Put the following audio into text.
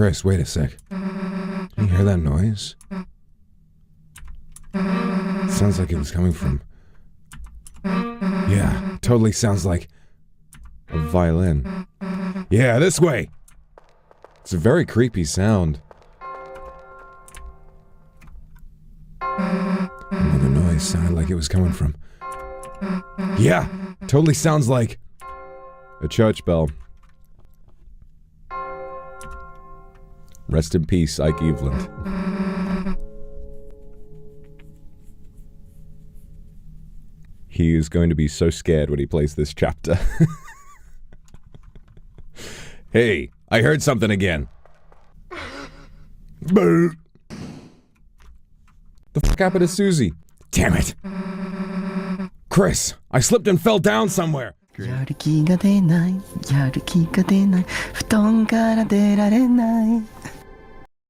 Chris, wait a sec. Can you hear that noise? It sounds like it was coming from... Yeah, totally sounds like a violin. Yeah, this way! It's a very creepy sound. Another noise sounded like it was coming from... Yeah, totally sounds like a church bell. Rest in peace, Ike Eveland. He is going to be so scared when he plays this chapter. Hey, I heard something again. The fuck happened to Susie? Damn it! Chris, I slipped and fell down somewhere. やる気が出ない、やる気が出ない、布団から出られない。